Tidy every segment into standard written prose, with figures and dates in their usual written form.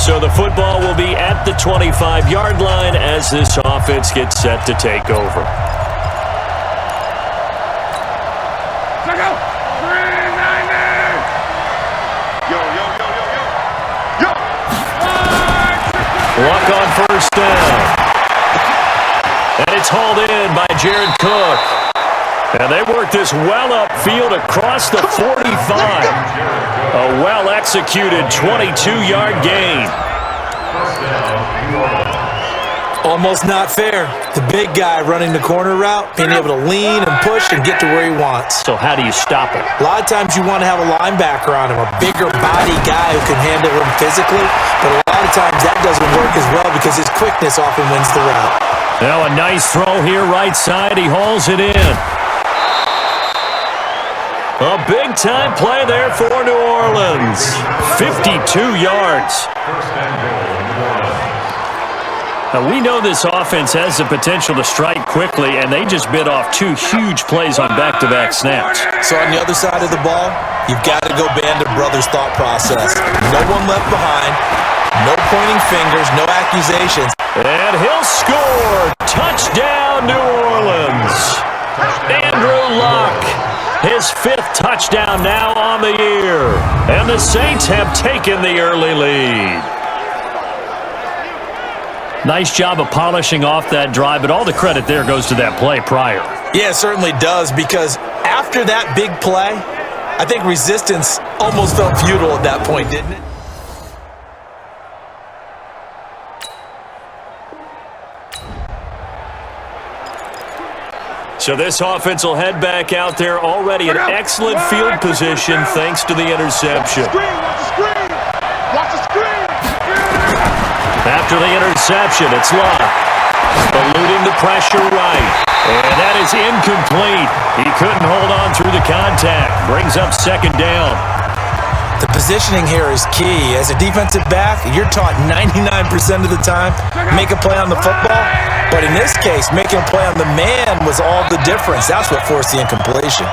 So the football will be at the 25-yard line as this offense gets set to take over. Luck on first down. And it's hauled in by Jared Cook. And they work this well upfield across the 45. A well-executed 22-yard gain. Almost not fair. The big guy running the corner route, being able to lean and push and get to where he wants. So how do you stop it? A lot of times you want to have a linebacker on him, a bigger body guy who can handle him physically, but a lot of times that doesn't work as well because his quickness often wins the route. Now a nice throw here right side. He hauls it in. A big-time play there for New Orleans. 52 yards. Now, we know this offense has the potential to strike quickly, and they just bit off two huge plays on back-to-back snaps. So on the other side of the ball, you've got to go band of brothers thought process. No one left behind, no pointing fingers, no accusations. And he'll score. Touchdown, New Orleans. Andrew Luck. His fifth touchdown now on the year. And the Saints have taken the early lead. Nice job of polishing off that drive, but all the credit there goes to that play prior. Yeah, it certainly does, because after that big play, I think resistance almost felt futile at that point, didn't it? So this offense will head back out there already in excellent field position thanks to the interception. After the interception, it's Luck. Eluding the pressure right. And that is incomplete. He couldn't hold on through the contact. Brings up second down. The positioning here is key. As a defensive back, you're taught 99% of the time, make a play on the football. But in this case, making a play on the man was all the difference. That's what forced the incompletion.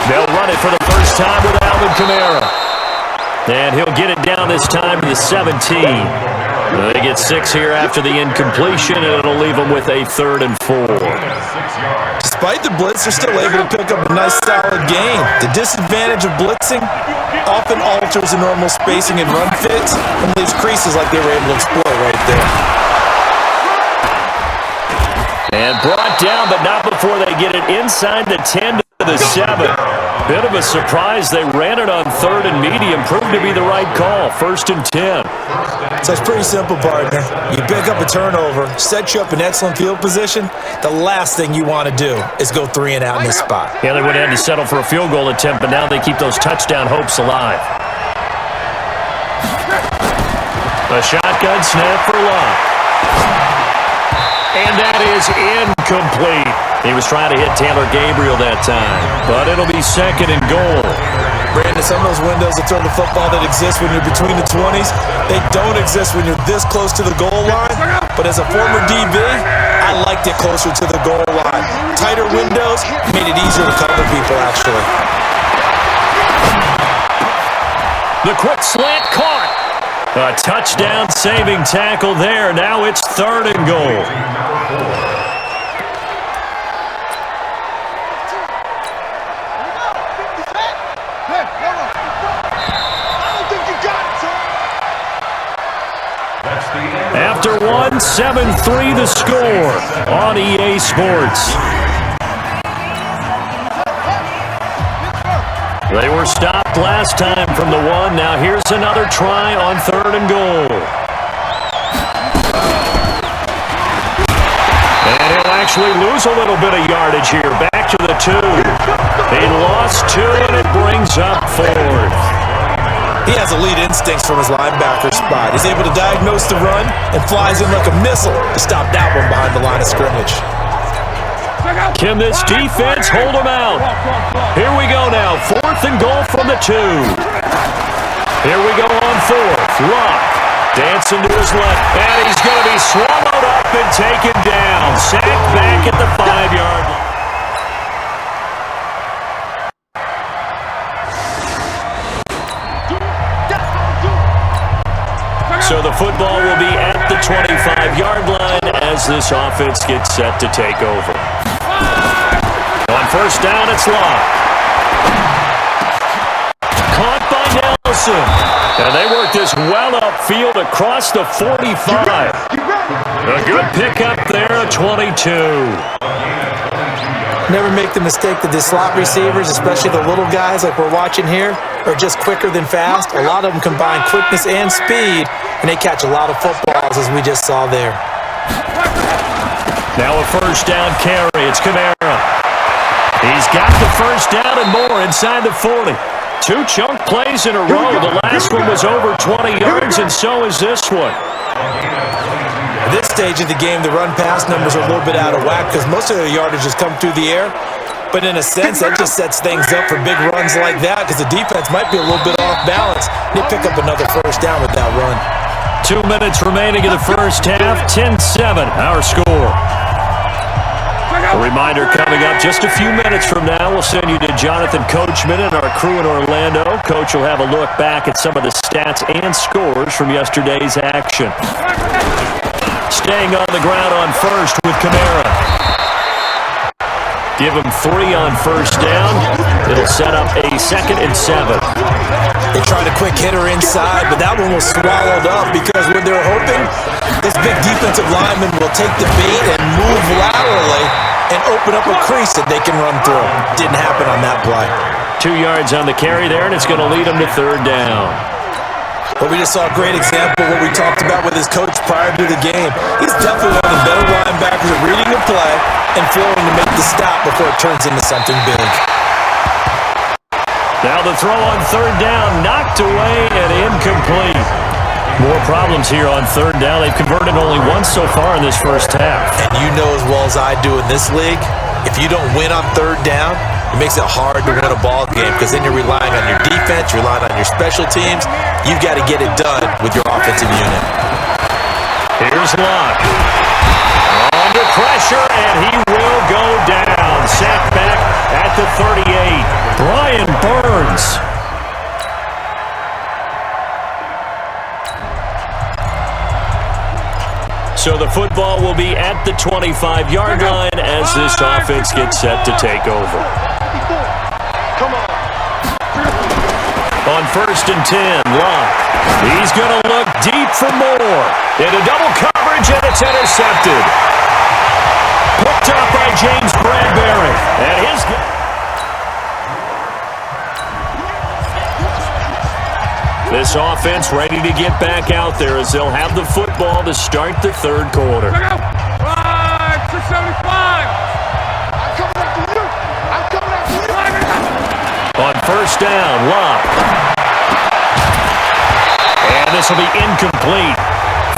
They'll run it for the first time with Alvin Kamara. And he'll get it down this time to the 17. They get 6 here after the incompletion, and it'll leave them with a 3rd and 4. Despite the blitz, they're still able to pick up a nice, solid gain. The disadvantage of blitzing often alters the normal spacing and run fits and leaves creases like they were able to exploit right there. And brought down, but not before they get it inside the 10 to the 7. Bit of a surprise. They ran it on 3rd and medium. Proved to be the right call. 1st and 10. So it's pretty simple, partner. You pick up a turnover, set you up in excellent field position. The last thing you want to do is go 3 and out in this spot. Yeah, they would have had to settle for a field goal attempt, but now they keep those touchdown hopes alive. A shotgun snap for Luck. And that is incomplete. He was trying to hit Taylor Gabriel that time, but it'll be 2nd and goal. Brandon, some of those windows that throw the football that exist when you're between the 20s, they don't exist when you're this close to the goal line. But as a former DB, I liked it closer to the goal line. Tighter windows made it easier to cover people, actually. The quick slant caught. A touchdown-saving tackle there. Now it's 3rd and goal. After 1, 7-3 the score on EA Sports. They were stopped last time from the 1. Now here's another try on 3rd and goal. And he'll actually lose a little bit of yardage here. Back to the 2. He lost 2, and it brings up 4th. He has elite instincts from his linebacker spot. He's able to diagnose the run and flies in like a missile to stop that one behind the line of scrimmage. Can this defense hold him out? Here we go now. 4th and goal from the 2. Here we go on 4th. Luck dancing to his left. And he's going to be swallowed up and taken down. Sacked back at the 5-yard line. So the football will be at the 25-yard line as this offense gets set to take over. On first down, it's Locke. Caught by Nelson. And they work this well upfield across the 45. A good pickup there, a 22. Never make the mistake that the slot receivers, especially the little guys like we're watching here, are just quicker than fast. A lot of them combine quickness and speed, and they catch a lot of footballs, as we just saw there. Now a first down carry. It's Kamara. He's got the first down and more inside the 40. 2 chunk plays in a row. The last one was over 20 yards, and so is this one. At this stage of the game, the run-pass numbers are a little bit out of whack because most of the yardage has come through the air. But in a sense, that just sets things up for big runs like that because the defense might be a little bit off balance. They pick up another first down with that run. 2 minutes remaining in the first half. 10-7, our score. A reminder coming up just a few minutes from now. We'll send you to Jonathan Coachman and our crew in Orlando. Coach will have a look back at some of the stats and scores from yesterday's action. Staying on the ground on first with Kamara. Give him 3 on first down. It'll set up a 2nd and 7. They tried a quick hitter inside, but that one was swallowed up because when they're hoping this big defensive lineman will take the bait and move laterally and open up a crease that they can run through. Didn't happen on that play. 2 yards on the carry there, and it's going to lead them to 3rd down. But we just saw a great example of what we talked about with his coach prior to the game. He's definitely one of the better linebackers at reading the play and flowing to make the stop before it turns into something big. Now the throw on 3rd down, knocked away and incomplete. More problems here on 3rd down. They've converted only once so far in this first half. And you know as well as I do in this league, if you don't win on 3rd down, it makes it hard to win a ball game because then you're relying on your defense, you're relying on your special teams. You've got to get it done with your offensive unit. Here's Locke. Under pressure, and he will go down. Sacked back at the 38. Brian Burns. So the football will be at the 25-yard line as this offense gets set to take over. On 1st and 10, Locke. He's going to look deep for more. Into double coverage, and it's intercepted. Picked up by James Bradbury. And his... This offense ready to get back out there as they'll have the football to start the 3rd quarter. On 1st down, Locke. And this will be incomplete.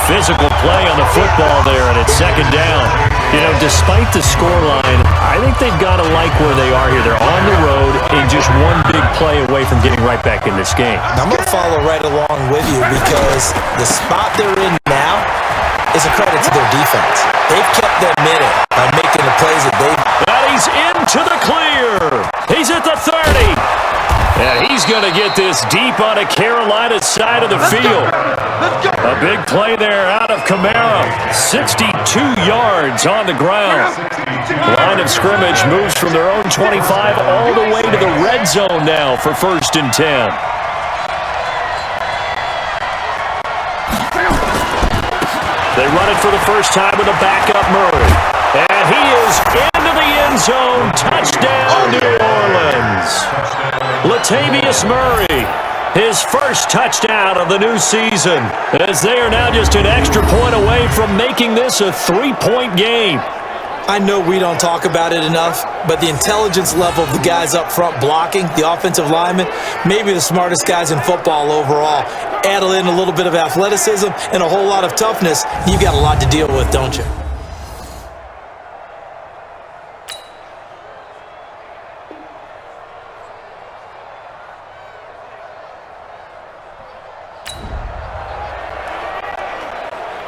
Physical play on the football there, and it's 2nd down. You know, despite the scoreline, I think they've got to like where they are here. They're on the road and just one big play away from getting right back in this game. I'm going to follow right along with you because the spot they're in now is a credit to their defense. They've kept them in it by making the plays that they've... And he's into the clear. He's at the 30. And he's going to get this deep on a Carolina side of the field. A big play there out of Kamara. 62 yards on the ground. Line of scrimmage moves from their own 25 all the way to the red zone now for 1st and 10. They run it for the first time with a backup Murray. And he is into the end zone. Touchdown, New Orleans. Latavius Murray, his first touchdown of the new season, as they are now just an extra point away from making this a 3-point game. I know we don't talk about it enough, but the intelligence level of the guys up front blocking, the offensive linemen, maybe the smartest guys in football overall. Add in a little bit of athleticism and a whole lot of toughness, you've got a lot to deal with, don't you?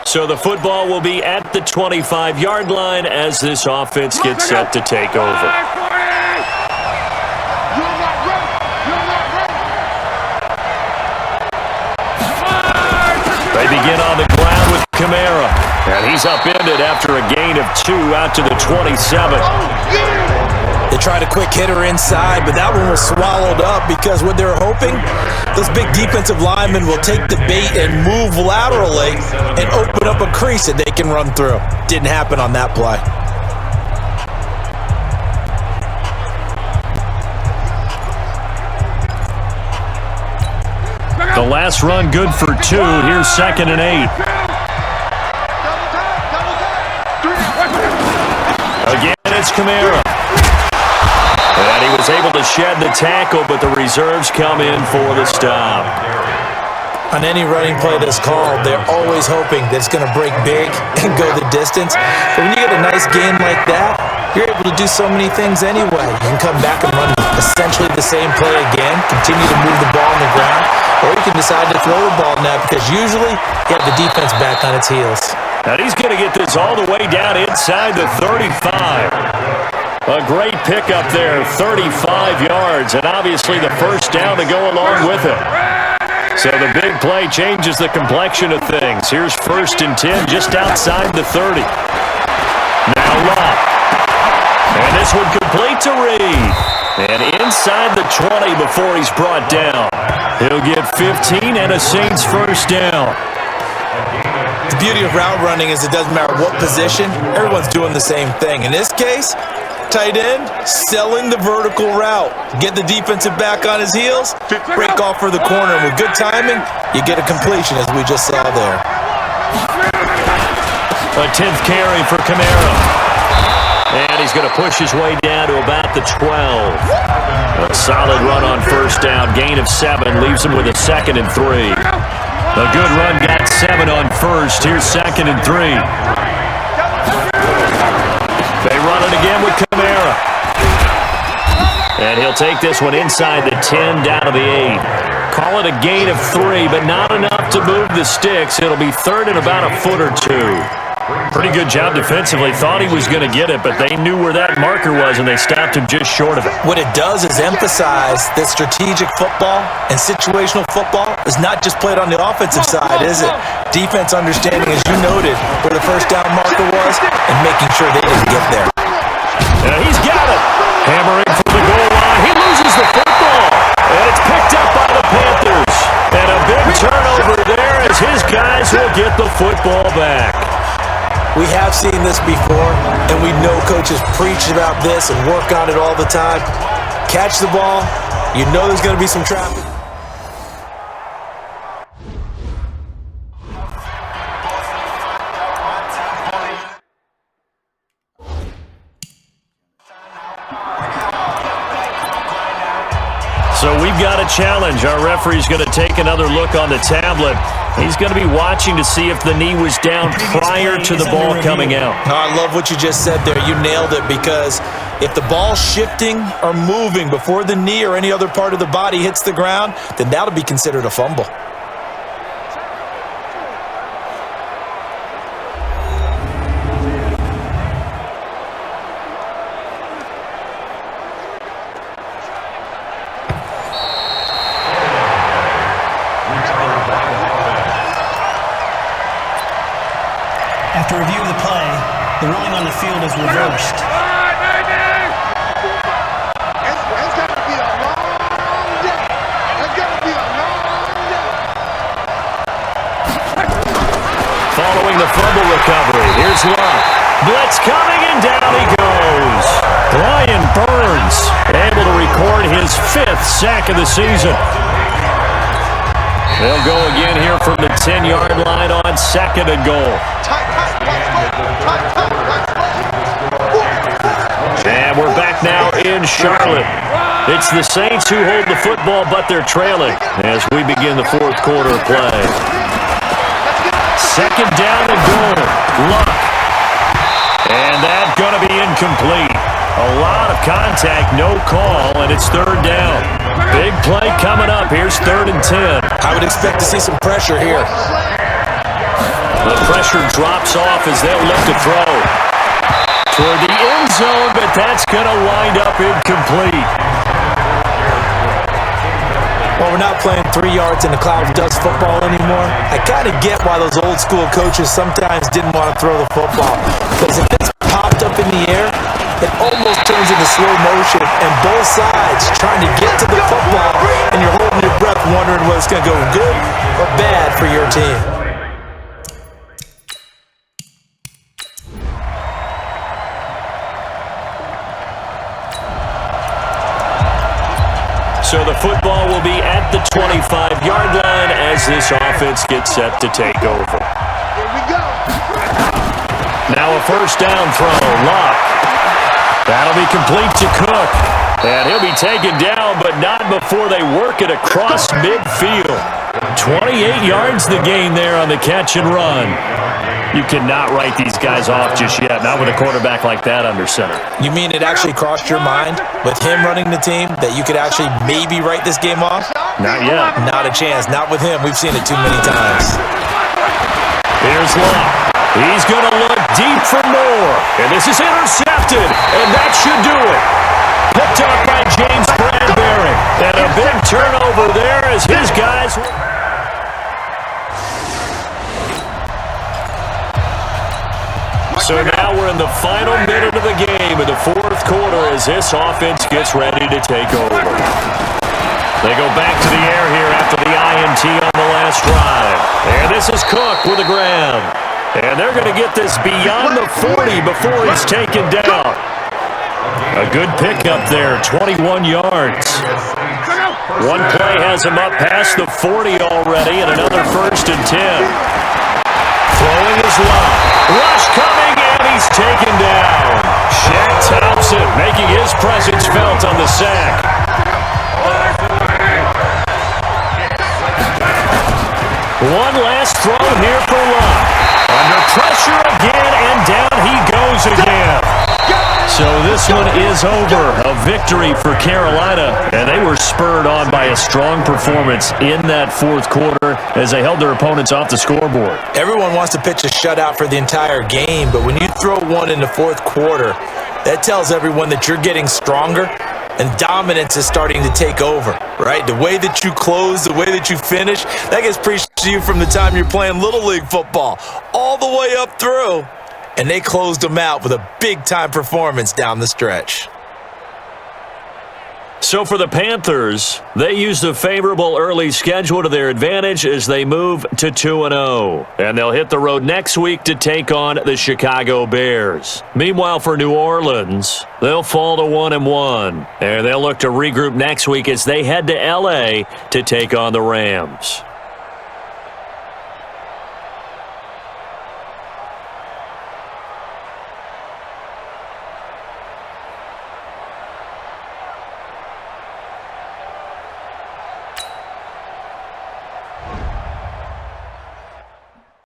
So the football will be at the 25-yard line as this offense gets set to take over. They again on the ground with Kamara. And he's upended after a gain of 2 out to the 27. They tried a quick hitter inside, but that one was swallowed up because what they're hoping, those big defensive linemen will take the bait and move laterally and open up a crease that they can run through. Didn't happen on that play. The last run good for 2. Here's 2nd and 8. Again, it's Kamara. And he was able to shed the tackle, but the reserves come in for the stop. On any running play that's called, they're always hoping that it's going to break big and go the distance. But when you get a nice gain like that, you're able to do so many things anyway. You can come back and run essentially the same play again, continue to move the ball on the ground, or you can decide to throw the ball now because usually you have the defense back on its heels. And he's going to get this all the way down inside the 35. A great pickup there, 35 yards, and obviously the first down to go along with it. So the big play changes the complexion of things. Here's 1st and 10 just outside the 30. Now Locke. And this one complete to Reed. And inside the 20 before he's brought down. He'll get 15 and a Saints first down. The beauty of route running is it doesn't matter what position, everyone's doing the same thing. In this case, tight end, selling the vertical route. Get the defensive back on his heels, break off for the corner. And with good timing, you get a completion as we just saw there. A 10th carry for Kamara. And he's going to push his way down to about the 12. A solid run on first down. Gain of 7 leaves him with a 2nd and 3. A good run got 7 on first. Here's 2nd and 3. They run it again with Kamara. And he'll take this one inside the 10 down to the 8. Call it a gain of 3, but not enough to move the sticks. It'll be 3rd and about a foot or 2. Pretty good job defensively. Thought he was going to get it, but they knew where that marker was, and they stopped him just short of it. What it does is emphasize that strategic football and situational football is not just played on the offensive side, is it? Defense understanding, as you noted, where the first down marker was and making sure they didn't get there. He's got it. Hammering from the goal line. He loses the football, and it's picked up by the Panthers. And a big turnover there as his guys will get the football back. We have seen this before, and we know coaches preach about this and work on it all the time. Catch the ball. You know there's going to be some traffic. So we've got a challenge. Our referee's going to take another look on the tablet. He's going to be watching to see if the knee was down prior to the ball coming out. No, I love what you just said there. You nailed it, because if the ball's shifting or moving before the knee or any other part of the body hits the ground, then that'll be considered a fumble. After review of the play, the ruling on the field is reversed. Following the fumble recovery, here's Locke. Blitz coming, and down he goes. Brian Burns able to record his 5th sack of the season. They'll go again here from the 10-yard line on 2nd and goal. And we're back now in Charlotte. It's the Saints who hold the football, but they're trailing as we begin the 4th quarter of play. 2nd down and goal. Luck. And that's going to be incomplete. A lot of contact, no call, and it's 3rd down. Big play coming up. Here's 3rd and 10. I would expect to see some pressure here. The pressure drops off as they'll look to throw toward the end zone, but that's going to wind up incomplete. Well, we're not playing 3 yards in a cloud of dust football anymore. I kind of get why those old school coaches sometimes didn't want to throw the football. Because if it's popped up in the air, it almost turns into slow motion, and both sides trying to get to the football, and you're holding your breath wondering whether it's going to go good or bad for your team. So the football will be at the 25-yard line as this offense gets set to take over. Here we go. Now a first down throw. Lock. That'll be complete to Cook. And he'll be taken down, but not before they work it across midfield. 28 yards the gain there on the catch and run. You cannot write these guys off just yet, not with a quarterback like that under center. You mean it actually crossed your mind with him running the team that you could actually maybe write this game off? Not yet. Not a chance. Not with him. We've seen it too many times. Here's Locke. He's going to look deep for more. And this is intercepted. And that should do it. Picked up by James Bradbury. And a big turnover there as his guys... So now we're in the final minute of the game in the fourth quarter as this offense gets ready to take over. They go back to the air here after the INT on the last drive. And this is Cook with a grab. And they're going to get this beyond the 40 before he's taken down. A good pickup there, 21 yards. One play has him up past the 40 already, and another 1st and 10. Throwing his Locke. Rush coming, and he's taken down. Shaq Thompson making his presence felt on the sack. One last throw here for Locke. Under pressure again, and down he goes again. So this one is over. A victory for Carolina, and they were spurred on by a strong performance in that fourth quarter as they held their opponents off the scoreboard. Everyone wants to pitch a shutout for the entire game, but when you throw one in the fourth quarter, that tells everyone that you're getting stronger and dominance is starting to take over, right? The way that you close, the way that you finish, that gets preached to you from the time you're playing Little League football all the way up through. And they closed them out with a big-time performance down the stretch. So for the Panthers, they used a favorable early schedule to their advantage as they move to 2-0. And they'll hit the road next week to take on the Chicago Bears. Meanwhile, for New Orleans, they'll fall to 1-1. And they'll look to regroup next week as they head to L.A. to take on the Rams.